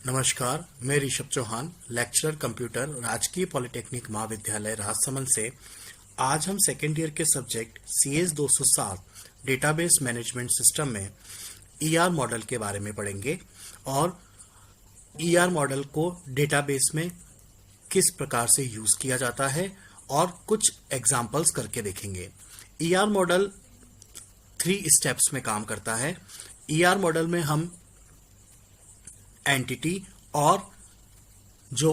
नमस्कार, मैं Rishabh Chauhan, lecturer computer, राजकीय पॉलिटेक्निक महाविद्यालय राजसमंद से। आज हम सेकेंड ईयर के subject CS 207 database management system में ER मॉडल के बारे में पढ़ेंगे और ER मॉडल को डेटाबेस में किस प्रकार से यूज किया जाता है और कुछ एग्जाम्पल्स करके देखेंगे। ER मॉडल 3 स्टेप्स में काम करता है। ER मॉडल में हम एंटिटी और जो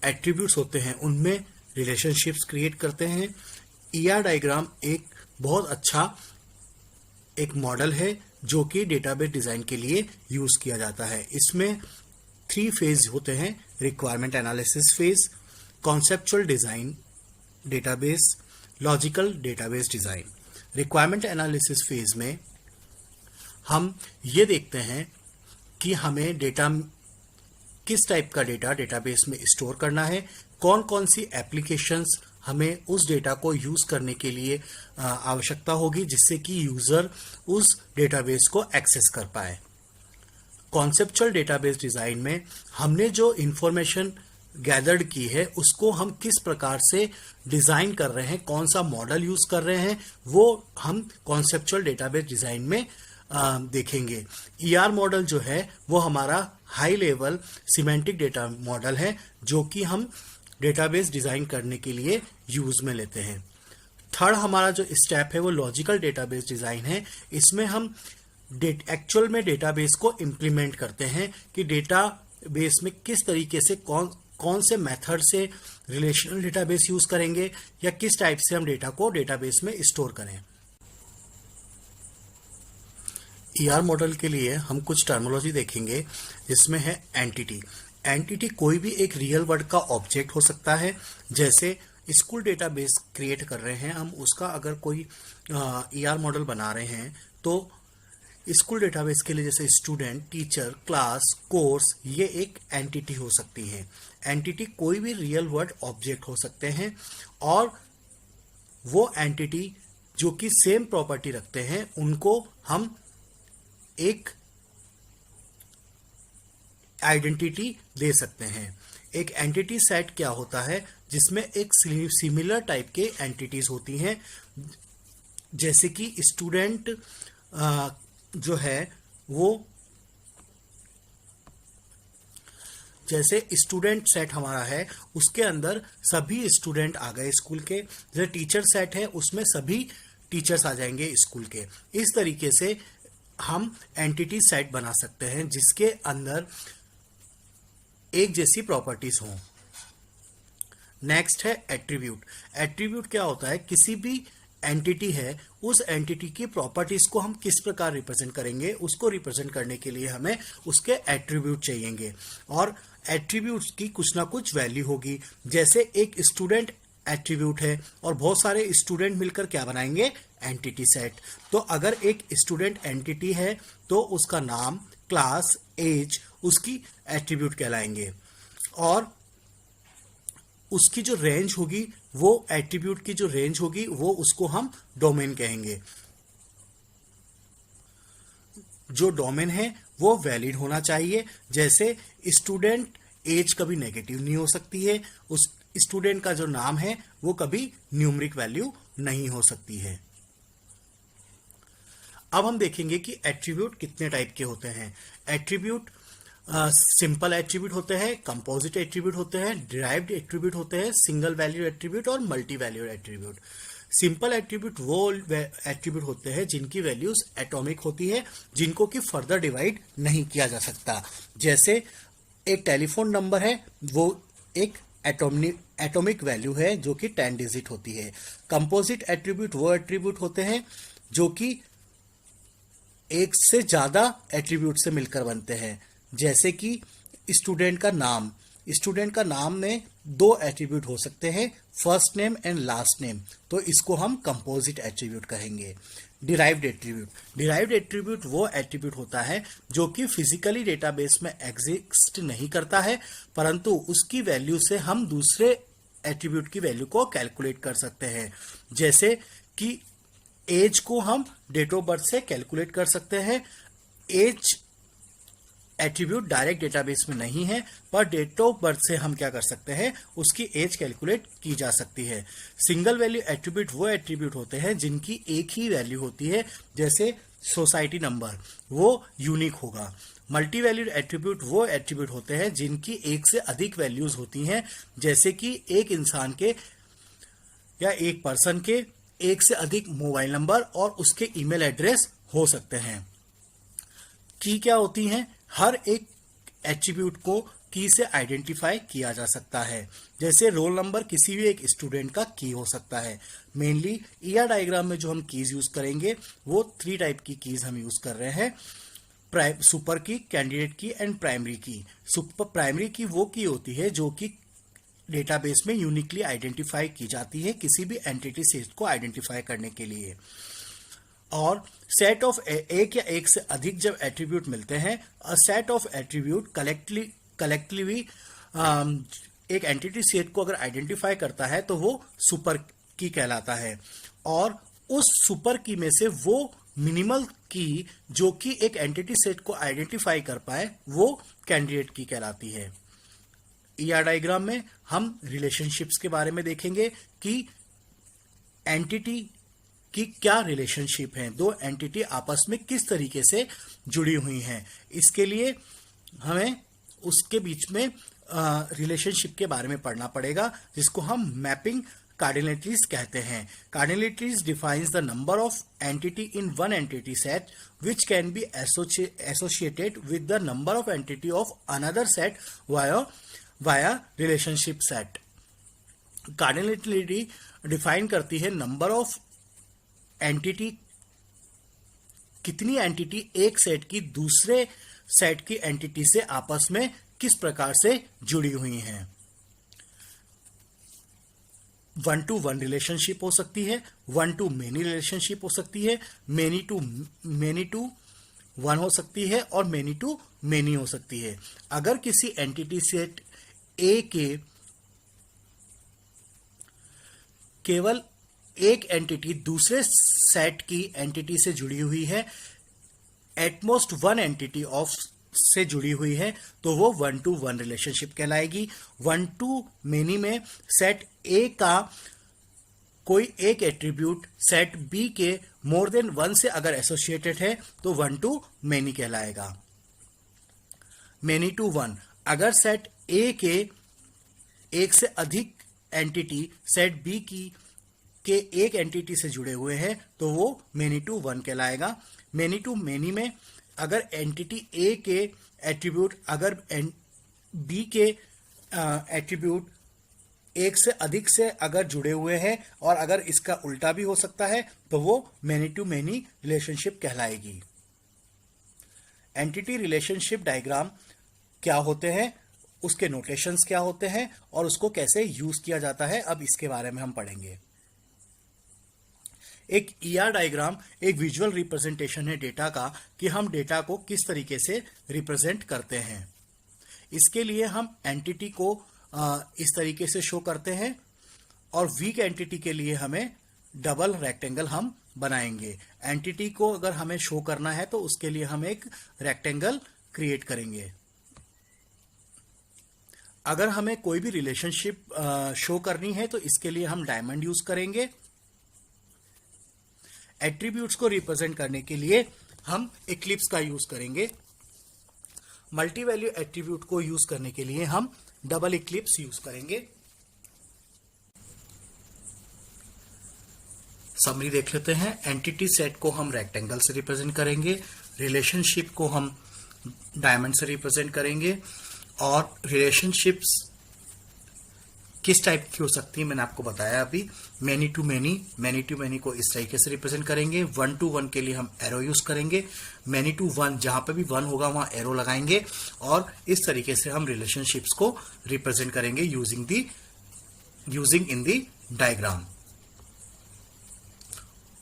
एट्रीब्यूट्स होते हैं उनमें रिलेशनशिप्स क्रिएट करते हैं। ER डायग्राम एक बहुत अच्छा एक मॉडल है जो कि डेटाबेस डिजाइन के लिए यूज किया जाता है। इसमें 3 फेज होते हैं: requirement analysis phase, conceptual design database, logical database design. Requirement analysis phase में हम ये देखते हैं कि हमें डेटा किस टाइप का डेटा डेटाबेस में स्टोर करना है, कौन कौन सी एप्लीकेशंस हमें उस डेटा को यूज करने के लिए आवश्यकता होगी जिससे कि यूजर उस डेटाबेस को एक्सेस कर पाए। कॉन्सेप्चुअल डेटाबेस डिजाइन में हमने जो इंफॉर्मेशन गैदर्ड की है उसको हम किस प्रकार से डिजाइन कर रहे हैं, कौन सा मॉडल यूज कर रहे हैं, वो हम कॉन्सेप्चुअल डेटाबेस डिजाइन में देखेंगे। ER मॉडल जो है वो हमारा high level semantic data model है जो कि हम डेटाबेस डिजाइन करने के लिए यूज में लेते हैं। थर्ड हमारा जो स्टेप है वो लॉजिकल डेटाबेस डिजाइन है। इसमें हम एक्चुअल में डेटाबेस को इम्प्लीमेंट करते हैं कि डेटाबेस में किस तरीके से कौन से मेथड से रिलेशनल डेटाबेस यूज करेंगे या किस टाइप से हम डेटा को डेटाबेस में स्टोर करें। ER मॉडल के लिए हम कुछ टर्मिनोलॉजी देखेंगे जिसमें है एंटिटी। एंटिटी कोई भी एक रियल वर्ड का ऑब्जेक्ट हो सकता है। जैसे स्कूल डेटाबेस क्रिएट कर रहे हैं हम, उसका अगर कोई ER मॉडल बना रहे हैं तो स्कूल डेटाबेस के लिए जैसे स्टूडेंट, टीचर, क्लास, कोर्स, ये एक एंटिटी हो सकती है। एंटिटी कोई भी रियल वर्ड ऑब्जेक्ट हो सकते हैं और वो एंटिटी जो कि सेम प्रॉपर्टी रखते हैं उनको हम एक आइडेंटिटी दे सकते हैं। एक एंटिटी सेट क्या होता है जिसमें एक सिमिलर टाइप के एंटिटीज होती हैं। जैसे कि स्टूडेंट जो है वो जैसे स्टूडेंट सेट हमारा है उसके अंदर सभी स्टूडेंट आ गए स्कूल के। जैसे टीचर सेट है उसमें सभी टीचर्स आ जाएंगे स्कूल के। इस तरीके से हम एंटिटी सेट बना सकते हैं जिसके अंदर एक जैसी प्रॉपर्टीज हों। नेक्स्ट है एट्रीब्यूट। एट्रीब्यूट क्या होता है? किसी भी एंटिटी है उस एंटिटी की प्रॉपर्टीज को हम किस प्रकार रिप्रेजेंट करेंगे, उसको रिप्रेजेंट करने के लिए हमें उसके एट्रीब्यूट चाहिएंगे और एट्रीब्यूट्स की कुछ ना कुछ वैल्यू होगी। जैसे एक स्टूडेंट एट्रीब्यूट है और बहुत सारे स्टूडेंट मिलकर क्या बनाएंगे? Entity set. तो अगर एक स्टूडेंट एंटिटी है तो उसका नाम, क्लास, एज उसकी एट्रीब्यूट कहलाएंगे और उसकी जो रेंज होगी वो एट्रीब्यूट की जो रेंज होगी वो उसको हम डोमेन कहेंगे। जो डोमेन है वो वैलिड होना चाहिए। जैसे स्टूडेंट एज कभी नेगेटिव नहीं हो सकती है, उस स्टूडेंट का जो नाम है वो कभी न्यूमरिक वैल्यू नहीं हो सकती है। अब हम देखेंगे कि एट्रीब्यूट कितने टाइप के होते हैं। एट्रीब्यूट सिंपल एट्रीब्यूट होते हैं, कंपोजिट एट्रीब्यूट होते हैं, डिराइव्ड एट्रीब्यूट होते हैं, सिंगल वैल्यू एट्रीब्यूट और multi value attribute. Simple attribute वो एट्रीब्यूट होते हैं जिनकी वैल्यूज एटॉमिक होती है, जिनको कि फर्दर डिवाइड नहीं किया जा सकता। जैसे एक टेलीफोन नंबर है वो एक एटॉमिक वैल्यू है जो कि 10 डिजिट होती है। कंपोजिट एट्रीब्यूट वो एट्रीब्यूट होते हैं जो कि एक से ज्यादा एट्रीब्यूट से मिलकर बनते हैं। जैसे कि स्टूडेंट का नाम, स्टूडेंट का नाम में 2 एट्रीब्यूट हो सकते हैं, first name and last name, तो इसको हम कंपोजिट एट्रीब्यूट कहेंगे। डिराइव्ड एट्रीब्यूट, डिराइव्ड एट्रीब्यूट वो एट्रीब्यूट होता है जो कि फिजिकली डेटाबेस में एग्जिस्ट नहीं करता है परंतु उसकी वैल्यू से हम दूसरे एट्रीब्यूट की वैल्यू को कैलकुलेट कर सकते हैं। जैसे कि एज को हम डेट ऑफ बर्थ से कैलकुलेट कर सकते हैं। एज एट्रीब्यूट डायरेक्ट डेटाबेस में नहीं है, पर डेट ऑफ बर्थ से हम क्या कर सकते हैं, उसकी एज कैलकुलेट की जा सकती है। सिंगल वैल्यू एट्रीब्यूट वो एट्रीब्यूट होते हैं जिनकी एक ही वैल्यू होती है, जैसे सोसाइटी नंबर, वो यूनिक होगा। मल्टी वैल्यूड एट्रीब्यूट वो एट्रीब्यूट होते हैं जिनकी एक से अधिक वैल्यूज होती हैं, जैसे कि एक इंसान के या एक पर्सन के एक से अधिक मोबाइल नंबर और उसके ईमेल एड्रेस हो सकते हैं। की क्या होती हैं? हर एक एट्रीब्यूट को की से आइडेंटिफाई किया जा सकता है, जैसे रोल नंबर किसी भी एक स्टूडेंट का की हो सकता है। मेनली ईआर डायग्राम में जो हम कीज यूज करेंगे वो 3 टाइप की कीज हम यूज कर रहे हैं, सुपर की, कैंडिडेट की एंड प्राइमरी की। प्राइमरी की वो की होती है जो कि डेटाबेस में यूनिकली आइडेंटिफाई की जाती है किसी भी एंटिटी सेट को आइडेंटिफाई करने के लिए। और सेट ऑफ एक या एक से अधिक जब एट्रीब्यूट मिलते हैं, a set of attribute collectively एक एंटिटी सेट को अगर आइडेंटिफाई करता है तो वो सुपर की कहलाता है, और उस सुपर की में से वो मिनिमल की जो कि एक एंटिटी सेट को आइडेंटिफाई कर पाए वो कैंडिडेट की कहलाती है। ईआर डायग्राम में हम रिलेशनशिप्स के बारे में देखेंगे कि एंटिटी की क्या रिलेशनशिप है, दो एंटिटी आपस में किस तरीके से जुड़ी हुई हैं। इसके लिए हमें उसके बीच में रिलेशनशिप के बारे में पढ़ना पड़ेगा, जिसको हम मैपिंग कार्डिनलिटीज कहते हैं। Cardinalities defines the number of entity in one entity set which can be associated with the number of entity of another set via relationship set. Cardinality define करती है नंबर ऑफ एंटिटी, कितनी entity एक set की दूसरे set की entity से आपस में किस प्रकार से जुड़ी हुई हैं। 1-to-1 रिलेशनशिप हो सकती है, 1-to-many रिलेशनशिप हो सकती है, many-to-1 हो सकती है और many-to-many हो सकती है। अगर किसी एंटिटी सेट ए के केवल एक एंटिटी दूसरे सेट की एंटिटी से जुड़ी हुई है, एटमोस्ट वन एंटिटी ऑफ से जुड़ी हुई है, तो वो 1-to-1 रिलेशनशिप कहलाएगी। 1-to-many में सेट ए का कोई एक एट्रीब्यूट सेट बी के मोर देन 1 से अगर एसोसिएटेड है तो 1-to-many कहलाएगा। many-to-1, अगर सेट ए के एक से अधिक एंटिटी सेट बी के एक एंटिटी से जुड़े हुए हैं तो वो many-to-1 कहलाएगा। many-to-many में अगर एंटिटी ए के एट्रीब्यूट अगर बी के एट्रीब्यूट एक से अधिक से अगर जुड़े हुए हैं और अगर इसका उल्टा भी हो सकता है तो वो many-to-many रिलेशनशिप कहलाएगी। एंटिटी रिलेशनशिप डायग्राम क्या होते हैं, उसके नोटेशंस क्या होते हैं और उसको कैसे यूज किया जाता है, अब इसके बारे में हम पढ़ेंगे। एक ईआर डायग्राम एक विजुअल रिप्रेजेंटेशन है डेटा का, कि हम डेटा को किस तरीके से रिप्रेजेंट करते हैं। इसके लिए हम एंटिटी को इस तरीके से शो करते हैं और वीक एंटिटी के लिए हमें डबल रेक्टेंगल हम बनाएंगे। एंटिटी को अगर हमें शो करना है तो उसके लिए हम एक रेक्टेंगल क्रिएट करेंगे। अगर हमें कोई भी रिलेशनशिप शो करनी है तो इसके लिए हम डायमंड यूज करेंगे। एट्रीब्यूट्स को रिप्रेजेंट करने के लिए हम इक्लिप्स का यूज करेंगे। मल्टी वैल्यू एट्रीब्यूट को यूज करने के लिए हम डबल इक्लिप्स यूज करेंगे। समरी देख लेते हैं। एंटिटी सेट को हम रेक्टेंगल से रिप्रेजेंट करेंगे, रिलेशनशिप को हम डायमंड से रिप्रेजेंट करेंगे, और रिलेशनशिप्स किस टाइप की हो सकती है मैंने आपको बताया अभी। many-to-many को इस तरीके से रिप्रेजेंट करेंगे। 1-to-1 के लिए हम एरो यूज करेंगे। many-to-1 जहां पे भी 1 होगा वहां एरो लगाएंगे और इस तरीके से हम रिलेशनशिप्स को रिप्रेजेंट करेंगे यूजिंग इन दी डायग्राम।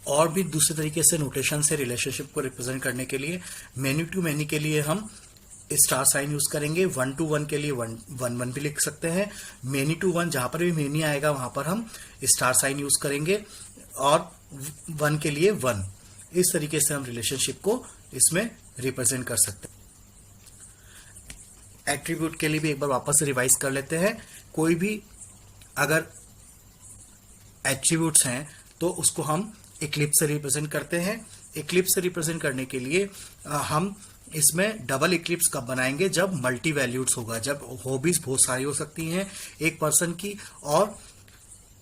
और भी दूसरे तरीके से नोटेशन से रिलेशनशिप को रिप्रेजेंट करने के लिए many-to-many के लिए हम स्टार साइन यूज करेंगे। 1-to-1 के लिए 1-1 भी लिख सकते हैं। many-to-1 जहां पर भी many आएगा वहां पर हम स्टार साइन यूज करेंगे और 1 के लिए 1। इस तरीके से हम रिलेशनशिप को इसमें रिप्रेजेंट कर सकते हैं। एट्रीब्यूट के लिए भी एक बार वापस से रिवाइज कर लेते हैं। कोई भी अगर एट्रीब्यूट्स हैं तो उसको हम इक्लिप्स से रिप्रेजेंट करते हैं। इक्लिप्स से रिप्रेजेंट करने के लिए हम इसमें डबल इक्लिप्स कब बनाएंगे, जब मल्टी वैल्यूड्स होगा, जब हॉबीज बहुत सारी हो सकती हैं एक पर्सन की, और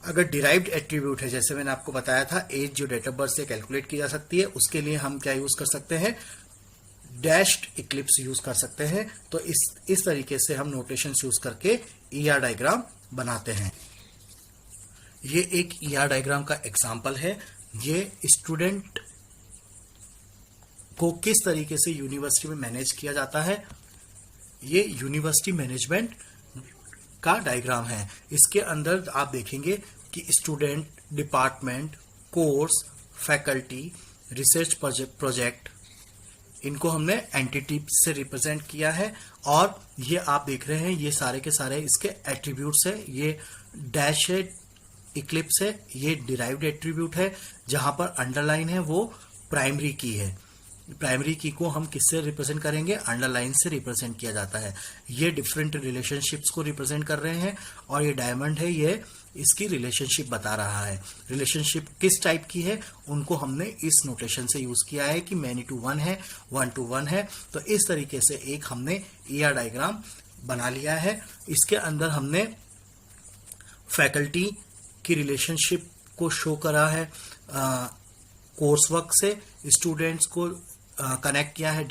अगर डिराइव्ड एट्रीब्यूट है, जैसे मैंने आपको बताया था एज जो डेट ऑफ बर्थ से कैलकुलेट की जा सकती है, उसके लिए हम क्या यूज कर सकते हैं, डैश्ड इक्लिप्स यूज कर सकते हैं। तो इस तरीके से हम नोटेशंस यूज करके ईआर डायग्राम बनाते हैं। ये एक ईआर डायग्राम का एग्जांपल है। ये स्टूडेंट को किस तरीके से यूनिवर्सिटी में मैनेज किया जाता है, ये यूनिवर्सिटी मैनेजमेंट का डायग्राम है। इसके अंदर आप देखेंगे कि student, department, course, faculty, research project, इनको हमने एंटिटी से रिप्रेजेंट किया है। और ये आप देख रहे हैं ये सारे के सारे इसके एट्रीब्यूट्स है। ये डैश है, इक्लिप्स है, ये डिराइव्ड एट्रीब्यूट है। जहां पर अंडरलाइन है वो प्राइमरी की है। प्राइमरी की को हम किससे रिप्रेजेंट करेंगे, अंडरलाइन से रिप्रेजेंट किया जाता है। ये डिफरेंट रिलेशनशिप्स को रिप्रेजेंट कर रहे हैं। और ये डायमंड है, ये इसकी रिलेशनशिप बता रहा है। रिलेशनशिप किस टाइप की है उनको हमने इस नोटेशन से यूज किया है कि मैनी टू वन है, वन टू वन है। तो इस तरीके से एक हमने ईआर डायग्राम बना लिया है। इसके अंदर हमने फैकल्टी की रिलेशनशिप को शो करा है, कोर्स वर्क से स्टूडेंट्स को कनेक्ट किया है